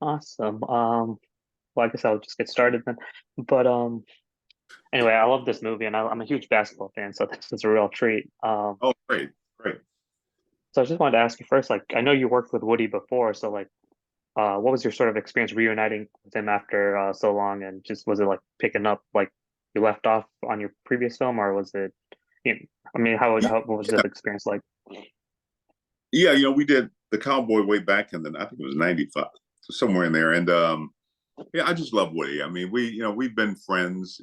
Awesome. Well, I guess I'll just get started then. But anyway, I love this movie, and I'm a huge basketball fan, so this is a real treat. Oh, great, great. So I just wanted to ask you first, like, I know you worked with Woody before, so like, what was your sort of experience reuniting with him after so long, and just was it like picking up like you left off on your previous film, or was it, you know, I mean, Yeah, how what was the experience like? yeah. We did the Cowboy way back in the I think it was '95, so somewhere in there. And yeah, I just love Woody. I mean, we've been friends,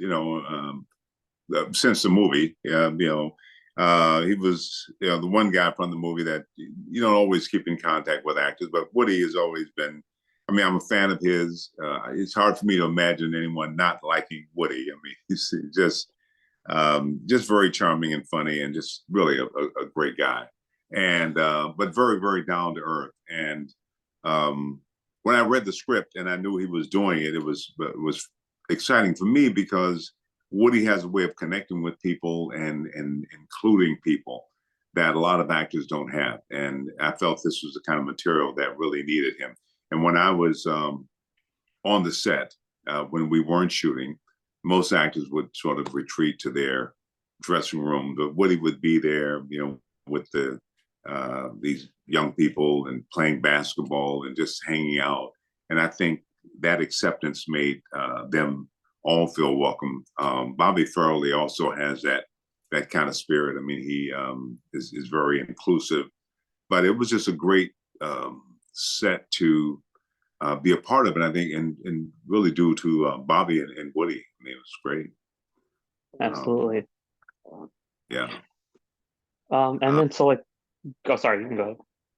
since the movie. Yeah, he was the one guy from the movie that you don't always keep in contact with actors, but Woody has always been. I mean, I'm a fan of his. It's hard for me to imagine anyone not liking Woody. I mean, he's just very charming and funny, and just really a great guy, and but very very down to earth. And when I read the script and I knew he was doing it, it was exciting for me because Woody has a way of connecting with people and including people that a lot of actors don't have. And I felt this was the kind of material that really needed him. And when I was on the set, when we weren't shooting, most actors would sort of retreat to their dressing room, but Woody would be there, with these young people and playing basketball and just hanging out. And I think that acceptance made them all feel welcome. Bobby Farrelly also has that kind of spirit. I mean, he is very inclusive, but it was just a great set to be a part of it. I think, and really due to Bobby and Woody. I mean, it was great. Um, Absolutely. yeah. And Uh, then so like, oh, sorry, you can go ahead.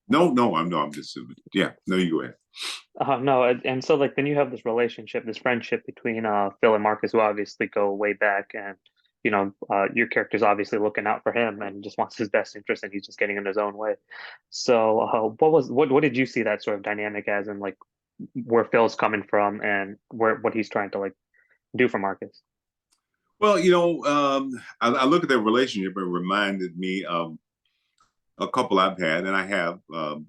no, no, I'm just yeah. No, you go ahead. No, and so like then you have this relationship, this friendship between Phil and Marcus, who obviously go way back, and your character's obviously looking out for him and just wants his best interest, and he's just getting in his own way. So, what did you see that sort of dynamic as, and like where Phil's coming from, and where what he's trying to like do for Marcus? Well, I look at their relationship and it reminded me of a couple I've had, and I have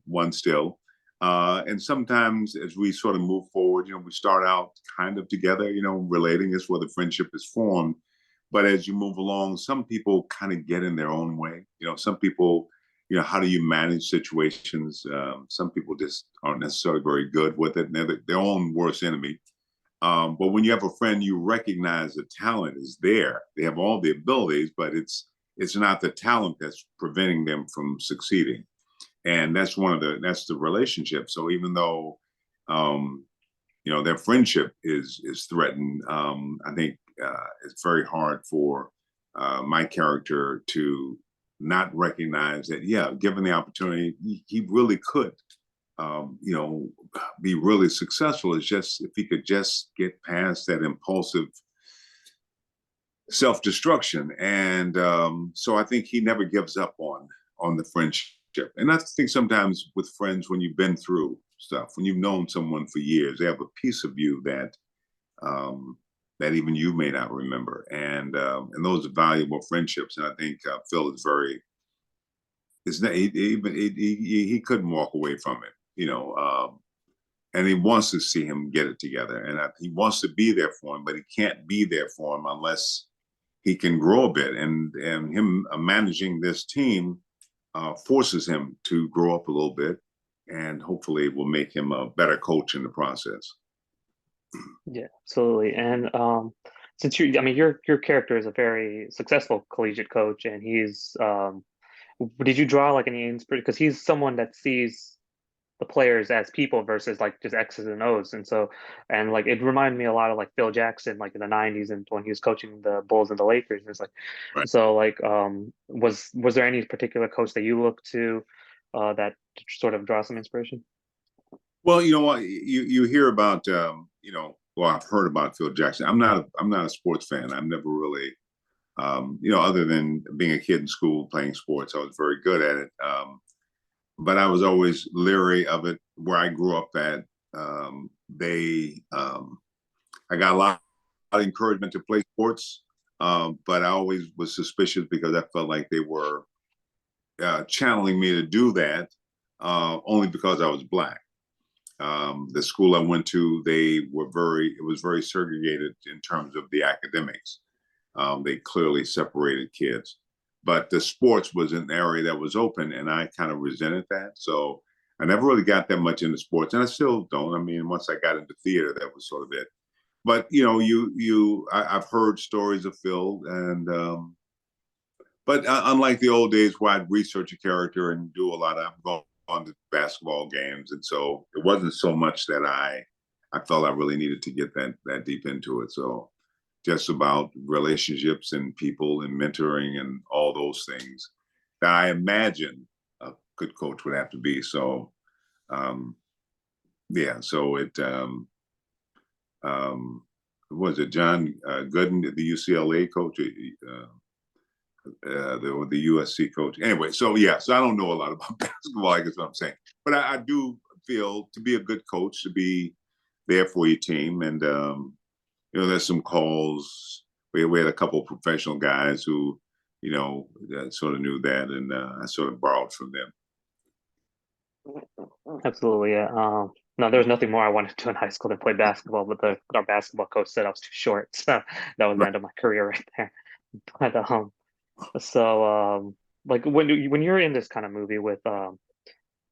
one still. And sometimes as we sort of move forward, we start out kind of together, relating is where the friendship is formed. But as you move along, some people kind of get in their own way. Some people, how do you manage situations? Some people just aren't necessarily very good with it, and they're their own worst enemy. But when you have a friend, you recognize the talent is there. They have all the abilities, but it's not the talent that's preventing them from succeeding. And that's the relationship. So even though their friendship is threatened, I think it's very hard for my character to not recognize that, yeah, given the opportunity, he really could be really successful. Is just if he could just get past that impulsive self-destruction. And so I think he never gives up on the friendship. And I think sometimes with friends, when you've been through stuff, when you've known someone for years, they have a piece of you um, that even you may not remember. And those are valuable friendships. And I think Phil is very is he couldn't walk away from it. And he wants to see him get it together, and he wants to be there for him, but he can't be there for him unless he can grow a bit. And him managing this team forces him to grow up a little bit, and hopefully will make him a better coach in the process. Yeah, absolutely. And since I mean, your character is a very successful collegiate coach, and he's did you draw like any inspiration? Because he's someone that sees the players as people versus like just X's and O's. And so, and like it reminded me a lot of like Phil Jackson, like in the 90s and when he was coaching the Bulls and the Lakers. And it's like, Right. so like, was there any particular coach that you look to that sort of draw some inspiration? Well, you know what you hear about well, I've heard about Phil Jackson. I'm not a sports fan. I've never really other than being a kid in school playing sports, I was very good at it. But I was always leery of it where I grew up at. They I got a lot of encouragement to play sports, but I always was suspicious because I felt like they were channeling me to do that only because I was black. The school I went to, it was very segregated in terms of the academics. They clearly separated kids, but the sports was an area that was open, and I kind of resented that. So I never really got that much into sports, and I still don't. I mean, once I got into theater, that was sort of it. But I've heard stories of Phil, and but unlike the old days where I'd research a character and do a lot, I've gone on to basketball games, and so it wasn't so much that I felt I really needed to get that deep into it. So just about relationships and people and mentoring and all those things that I imagine a good coach would have to be. So yeah, so was it John Gooden, the UCLA coach? The USC coach. Anyway, so yeah, so I don't know a lot about basketball, I guess what I'm saying. But I do feel to be a good coach, to be there for your team. And, there's some calls. We had a couple of professional guys who, sort of knew that, and I sort of borrowed from them. Absolutely, yeah. No, there was nothing more I wanted to do in high school than play basketball, but our basketball coach said I was too short, so that was the Right. end of my career right there. But so like when you're in this kind of movie with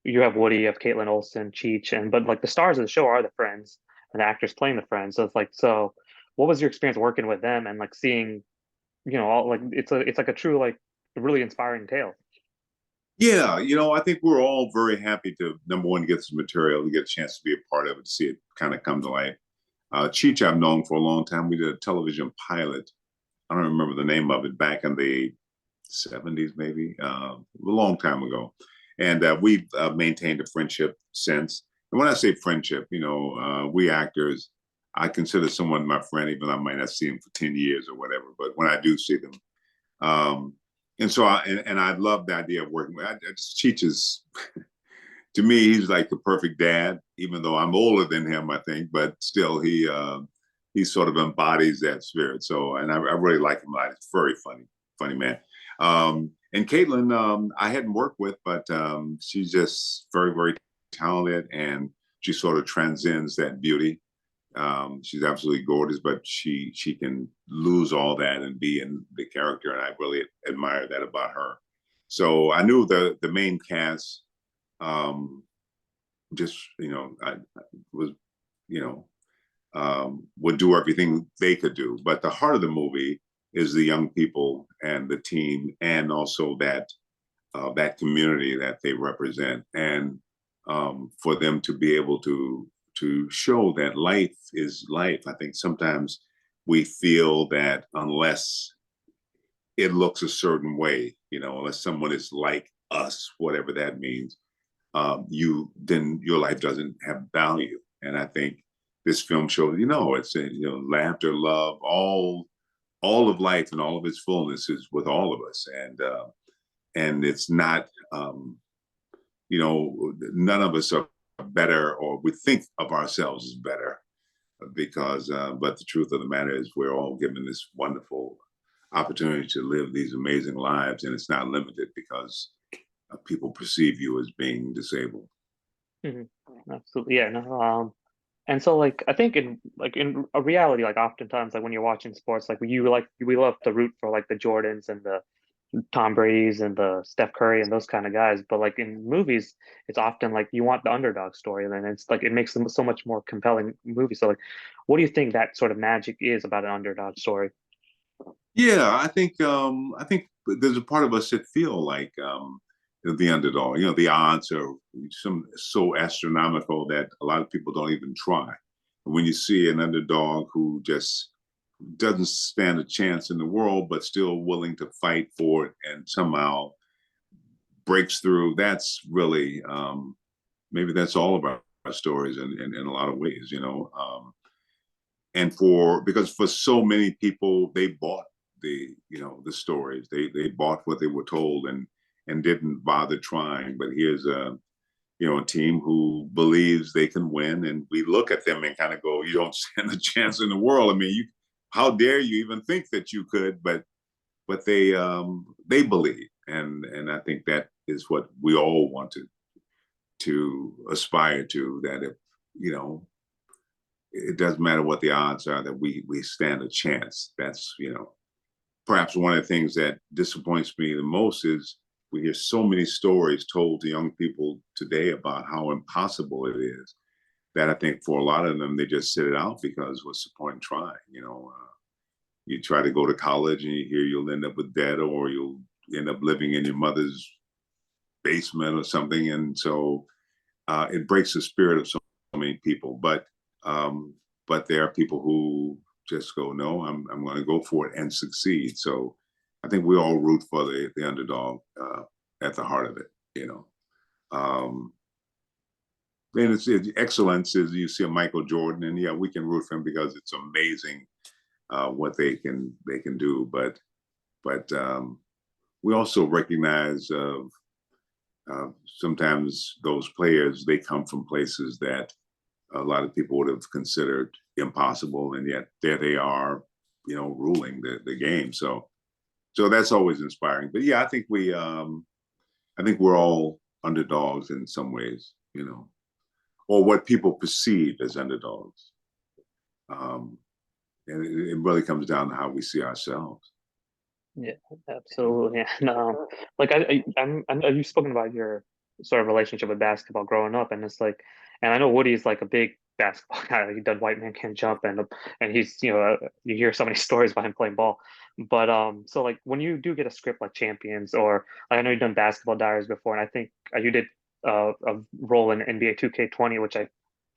you have Woody, you have Caitlin Olsen, Cheech, and but like the stars of the show are the friends and the actors playing the friends. So it's like, so what was your experience working with them and like seeing, all like it's like a true like really inspiring tale. Yeah, I think we're all very happy to, number one, get this material, to get a chance to be a part of it, to see it kind of come to life. Cheech, I've known for a long time. We did a television pilot. I don't remember the name of it, back in the 70s, maybe, a long time ago. And we've maintained a friendship since. And when I say friendship, we actors, I consider someone my friend, even though I might not see him for 10 years or whatever. But when I do see them, um, and so I love the idea of working with. I just teaches to me. He's like the perfect dad, even though I'm older than him, I think. But still, he sort of embodies that spirit. So, and I really like him a lot. He's very funny man. And Caitlin, I hadn't worked with, but she's just very, very talented, and she sort of transcends that beauty. She's absolutely gorgeous, but she can lose all that and be in the character, and I really admire that about her. So I knew the main cast, just I was you know would do everything they could do, but the heart of the movie is the young people and the team, and also that community that they represent, and for them to be able to show that life is life. I think sometimes we feel that unless it looks a certain way, unless someone is like us, whatever that means, then your life doesn't have value. And I think this film shows, it's laughter, love, all of life and all of its fullness is with all of us, and it's not, none of us are better, or we think of ourselves as better, because but the truth of the matter is we're all given this wonderful opportunity to live these amazing lives, and it's not limited because people perceive you as being disabled. Absolutely, yeah. No, and so like I think in a reality, like oftentimes like when you're watching sports, like we love to root for like the Jordans and the Tom Brady's and the Steph Curry and those kind of guys. But like in movies, it's often like you want the underdog story, and then it's like it makes them so much more compelling movie. So like, what do you think that sort of magic is about an underdog story? Yeah, I think there's a part of us that feel like the underdog. The odds are so astronomical that a lot of people don't even try. And when you see an underdog who just doesn't stand a chance in the world, but still willing to fight for it and somehow breaks through, that's really, maybe that's all of our stories in a lot of ways. And because for so many people, they bought the stories, they bought what they were told, and didn't bother trying. But here's a team who believes they can win, and we look at them and kind of go, you don't stand a chance in the world. I mean, how dare you even think that you could? But they believe, and I think that is what we all want to aspire to, that you know, it doesn't matter what the odds are that we stand a chance. That's, perhaps one of the things that disappoints me the most is we hear so many stories told to young people today about how impossible it is that I think for a lot of them, they just sit it out because what's the point in trying? You try to go to college and you hear you'll end up with debt or you'll end up living in your mother's basement or something. And so it breaks the spirit of so many people. But there are people who just go, no, I'm going to go for it and succeed. So I think we all root for the underdog at the heart of it. Um, and it's excellence is you see a Michael Jordan, and yeah, we can root for him because it's amazing what they can do. But we also recognize sometimes those players, they come from places that a lot of people would have considered impossible, and yet there they are, ruling the game. So that's always inspiring. But yeah, I think we're all underdogs in some ways, or what people perceive as underdogs. Um, and it really comes down to how we see ourselves. Yeah, absolutely. And like I know you've spoken about your sort of relationship with basketball growing up, and it's like, and I know Woody's like a big basketball guy. He done White Man Can't Jump, and he's you hear so many stories about him playing ball. But so like when you do get a script like Champions, or like, I know you've done Basketball Diaries before, and I think you did a role in NBA 2K20, which I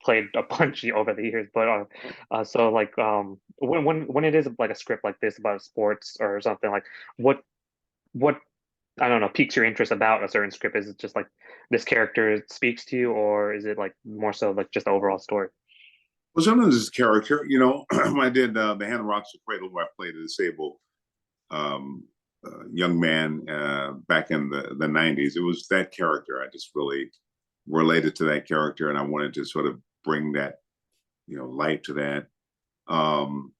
played a bunch over the years. But so like when it is like a script like this about sports or something, like what I don't know piques your interest about a certain script? Is it just like this character speaks to you, or is it like more so like just the overall story? Well, sometimes it's character, when I did the Hannah Rocks the Cradle, where I played a disabled um, young man back in the 90s. It was that character. I just really related to that character, and I wanted to sort of bring that, light to that. Um,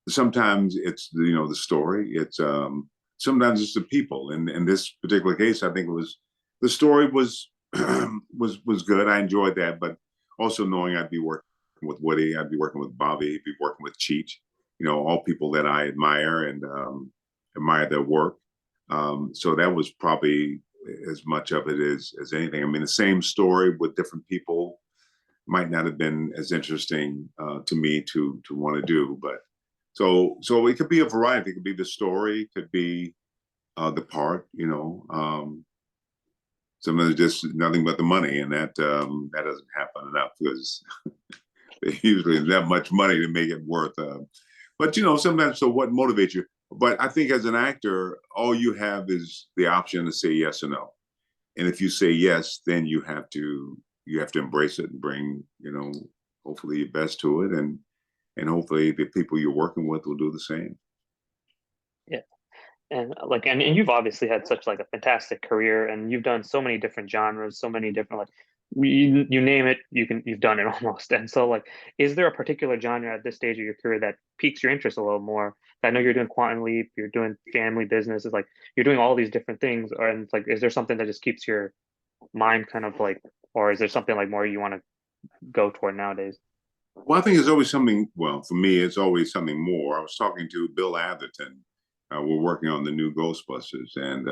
Sometimes it's the story. It's sometimes it's the people. And in this particular case, I think it was the story was was good. I enjoyed that, but also knowing I'd be working with Woody, I'd be working with Bobby, I'd be working with Cheech, all people that I admire and admire their work. So that was probably as much of it as anything. I mean, the same story with different people might not have been as interesting to me to want to do, but so it could be a variety. It could be the story, it could be the part. Sometimes just nothing but the money, and that doesn't happen enough because usually that much money to make it worth. But sometimes. So what motivates you? But I think as an actor, all you have is the option to say yes or no. And if you say yes, then you have to embrace it and bring hopefully your best to it, and hopefully the people you're working with will do the same. Yeah. And like and you've obviously had such like a fantastic career, and you've done so many different genres, so many different like you name it, you've done it almost. And so like is there a particular genre at this stage of your career that piques your interest a little more? I know you're doing Quantum Leap, you're doing family business, it's like you're doing all these different things, or and it's like is there something that just keeps your mind kind of like, or is there something like more you want to go toward nowadays? Well, I think it's always something. Well, for me, it's always something more. I was talking to Bill Atherton. We're working on the new Ghostbusters, and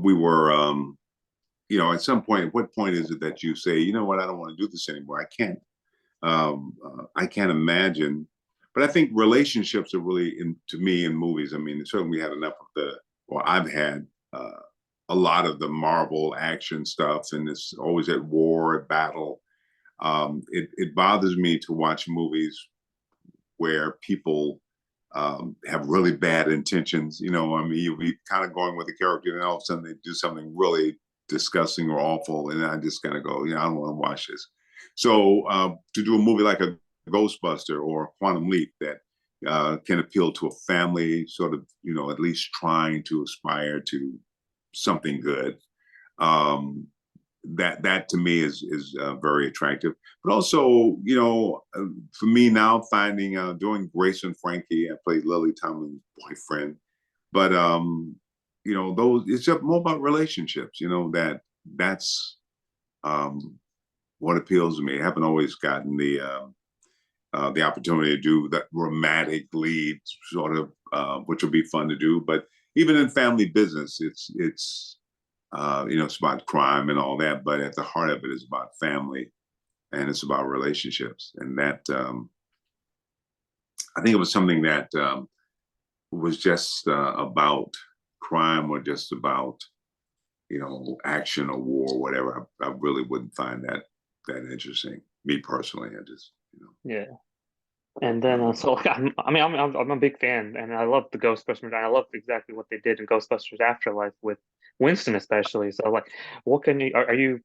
we were, at some point. At what point is it that you say, you know what, I don't want to do this anymore? I can't imagine. But I think relationships are really, to me, in movies. I mean, certainly we had enough of or I've had a lot of the Marvel action stuff, and it's always at war, at battle. It bothers me to watch movies where people have really bad intentions. I mean, you'll be kind of going with the character, and all of a sudden they do something really disgusting or awful, and I just kind of go, I don't want to watch this. So to do a movie like a Ghostbuster or Quantum Leap that can appeal to a family, sort of, at least trying to aspire to something good. That to me is very attractive. But also, for me now, finding doing Grace and Frankie, I played Lily Tomlin's boyfriend, but those it's just more about relationships. That's um, what appeals to me. I haven't always gotten the opportunity to do that romantic lead sort of, which will be fun to do. But even in family business, it's it's about crime and all that, but at the heart of it is about family and it's about relationships. And that I think it was something that was just about crime or just about action or war or whatever. I really wouldn't find that interesting. Me personally, I just Yeah. And then so like, I'm a big fan, and I love the Ghostbusters, and I love exactly what they did in Ghostbusters Afterlife with Winston especially. So like, what can you are you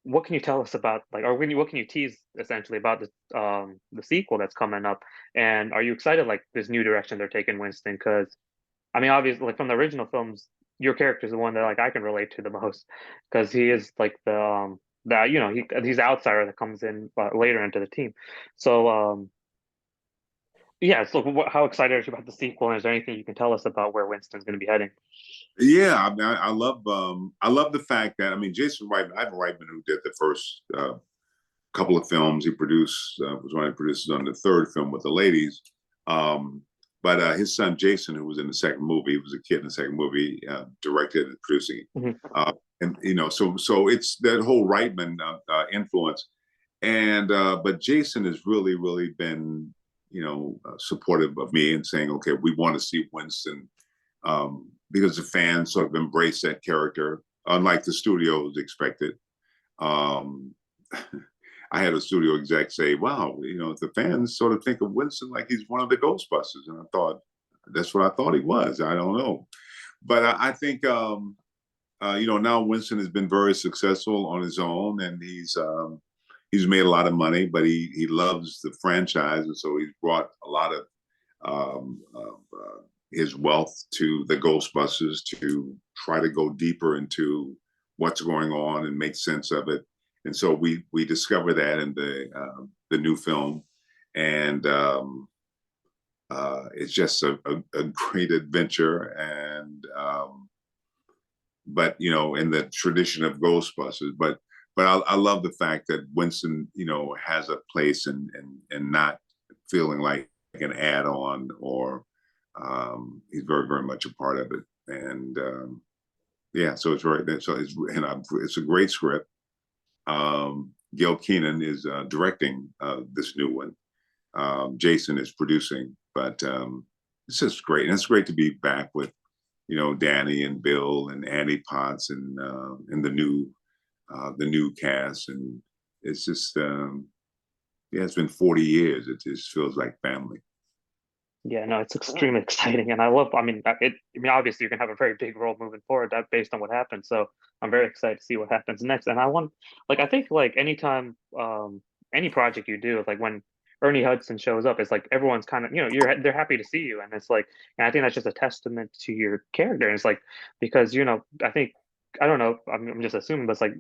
what can you tell us about like, or what can you tease essentially about the sequel that's coming up? And are you excited like this new direction they're taking Winston? Because I mean, obviously, like from the original films, your character is the one that like I can relate to the most because he is like the that he's the outsider that comes in later into the team. So yeah, so how excited are you about the sequel? And is there anything you can tell us about where Winston's going to be heading? Yeah, I mean, I love the fact that Jason Reitman, Ivan Reitman, who did the first couple of films he produced, was one of the producers on the third film with the ladies. Um, but his son Jason, who was in the second movie, he was a kid in the second movie, directed and producing. Mhm. And so it's that whole Reitman influence. And but Jason has really been supportive of me and saying, okay, we want to see Winston, because the fans sort of embrace that character, unlike the studios expected. Um, I had a studio exec say, "Wow, the fans sort of think of Winston like he's one of the Ghostbusters," and I thought, "That's what I thought he was." I don't know, but I think now Winston has been very successful on his own, and he's made a lot of money, but he loves the franchise, and so he's brought a lot of his wealth to the Ghostbusters to try to go deeper into what's going on and make sense of it. And so we discover that in the new film, and it's just a great adventure. And but in the tradition of Ghostbusters, but I love the fact that Winston has a place and not feeling like an add-on or he's very much a part of it. And yeah, so it's a great script. Gil Keenan is directing this new one. Jason is producing, but it's just great, and it's great to be back with Danny and Bill and Annie Potts and the new cast, and it's just yeah, it's been 40 years. It just feels like family. Yeah, no, it's extremely exciting, and I love. I mean, I mean, obviously, you're gonna have a very big role moving forward, that based on what happened. So I'm very excited to see what happens next. And I want, like, I think, like, anytime, any project you do, like when Ernie Hudson shows up, it's like everyone's kind of, they're happy to see you, and it's like, and I think that's just a testament to your character. And it's like because I think I don't know, I'm just assuming, but it's like,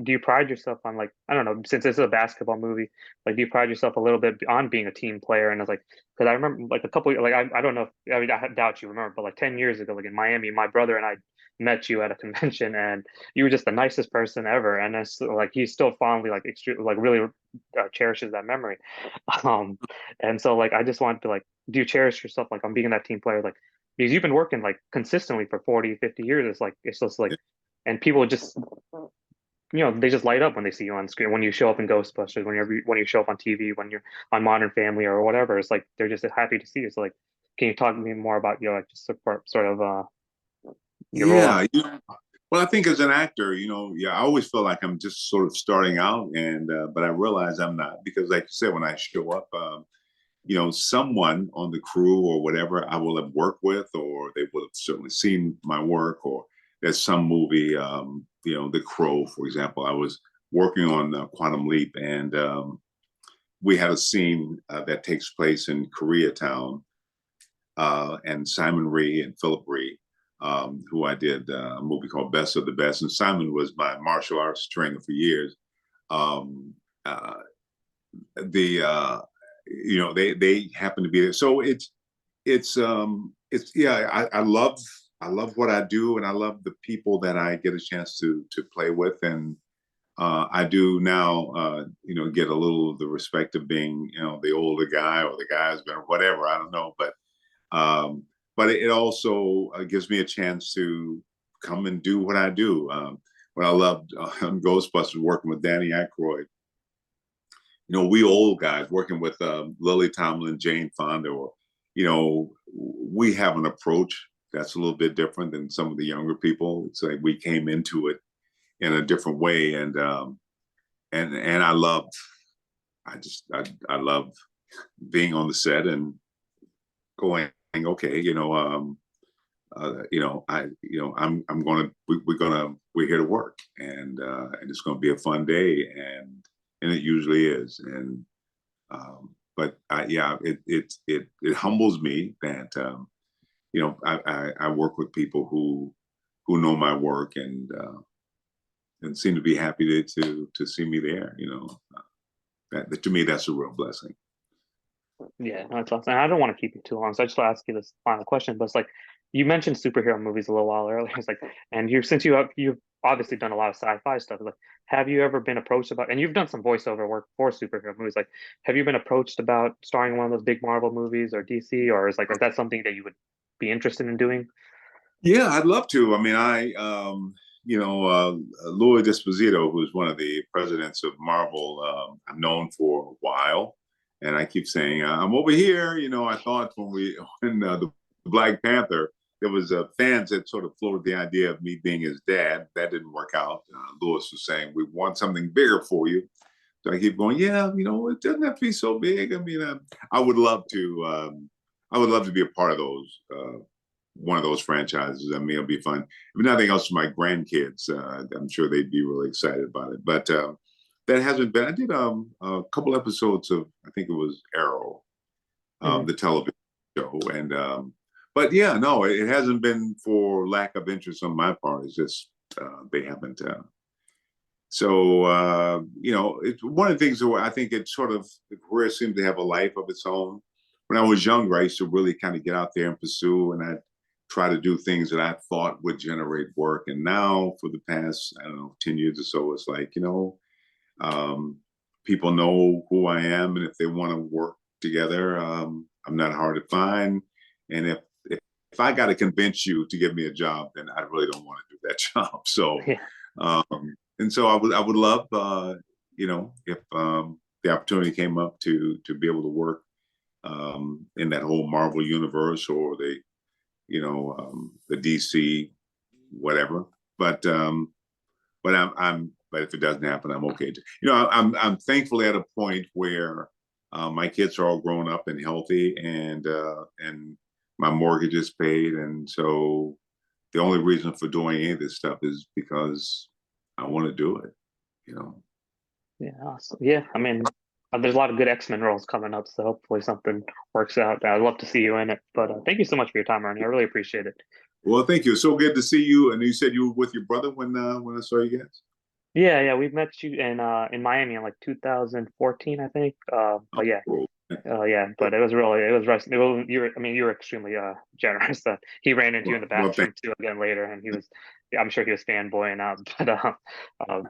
do you pride yourself on like I don't know, since this is a basketball movie, like do you pride yourself a little bit on being a team player? And it's like because I remember like a couple like I don't know if, I mean I doubt you remember, but like 10 years ago, like in Miami, my brother and I met you at a convention, and you were just the nicest person ever. And it's like he still fondly like extreme like really cherishes that memory. Um, and so like I just wanted to like, do you cherish yourself like on being that team player, like because you've been working like consistently for 40, 50 years. It's like it's just like, and people just they just light up when they see you on screen. When you show up in Ghostbusters, when you show up on TV, when you're on Modern Family or whatever, it's like they're just happy to see you. So like, can you talk to me more about your like just support, sort of your role on? Yeah, well, I think as an actor, yeah, I always feel like I'm just sort of starting out, and but I realize I'm not because, like you said, when I show up, someone on the crew or whatever I will have worked with, or they will have certainly seen my work, or there's some movie, The Crow, for example. I was working on Quantum Leap, and we had a scene that takes place in Koreatown, and Simon Rhee and Philip Rhee, who I did a movie called Best of the Best, and Simon was my martial arts trainer for years. Um, uh, the they happen to be there, so it's yeah. I love what I do, and I love the people that I get a chance to play with, and I do now, get a little of the respect of being, the older guy or the guy who's been whatever. I don't know, um, but it also gives me a chance to come and do what I do. What I loved on Ghostbusters, working with Danny Aykroyd. We old guys working with Lily Tomlin, Jane Fonda, or we have an approach that's a little bit different than some of the younger people. It's like we came into it in a different way, and I loved. I love being on the set and going. Okay, we're here to work, and it's gonna be a fun day, and it usually is. And but yeah, it humbles me that I work with people who know my work and seem to be happy to see me there. That to me, that's a real blessing. Yeah, no, that's awesome. And I don't want to keep you too long, so I just want to ask you this final question. But it's like you mentioned superhero movies a little while earlier. It's like, and since you've obviously done a lot of sci-fi stuff. Like, have you ever been approached about? And you've done some voiceover work for superhero movies. Like, have you been approached about starring in one of those big Marvel movies or DC, or is that something that you would be interested in doing? Yeah, I'd love to. I mean, Louis Esposito, who's one of the presidents of Marvel, I've known for a while, and I keep saying I'm over here. I thought when the Black Panther, there was fans that sort of floated the idea of me being his dad. That didn't work out. Louis was saying we want something bigger for you. So I keep going. Yeah, it doesn't have to be so big. I mean, I would love to. I would love to be a part of those. One of those franchises. I mean, it'll be fun. If nothing else for my grandkids, I'm sure they'd be really excited about it. But that hasn't been. I did a couple episodes of, I think it was Arrow, the television show, and but yeah, no, it hasn't been for lack of interest on my part. It's just they haven't. It's one of the things where I think it sort of the career seemed to have a life of its own. When I was younger, I used to really kind of get out there and pursue, and I try to do things that I thought would generate work. And now, for the past, I don't know, 10 years or so, it's like, people know who I am, and if they want to work together, I'm not hard to find. And if I got to convince you to give me a job, then I really don't want to do that job. So, and so I would love, if the opportunity came up to be able to work in that whole Marvel universe or the DC, whatever. But but if it doesn't happen, I'm okay. I'm thankfully at a point where my kids are all grown up and healthy, and my mortgage is paid, and so the only reason for doing any of this stuff is because I want to do it. Yeah, awesome. Yeah, I mean, there's a lot of good X-Men roles coming up, so hopefully something works out. I'd love to see you in it. But thank you so much for your time, Ernie. I really appreciate it. Well, thank you. So good to see you. And you said you were with your brother when I saw you guys. Yeah, we met you in Miami in like 2014, I think. But yeah, Cool. yeah. But you were extremely generous. He ran into you in the Well, bathroom too again later, and I'm sure he was fanboying out.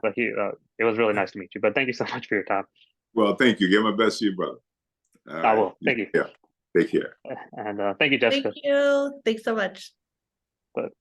But it was really nice to meet you. But thank you so much for your time. well, thank you. Give my best to your brother. All I right. will. Thank you. Yeah. Take care. And thank you, Jessica. Thank you. Thanks so much. But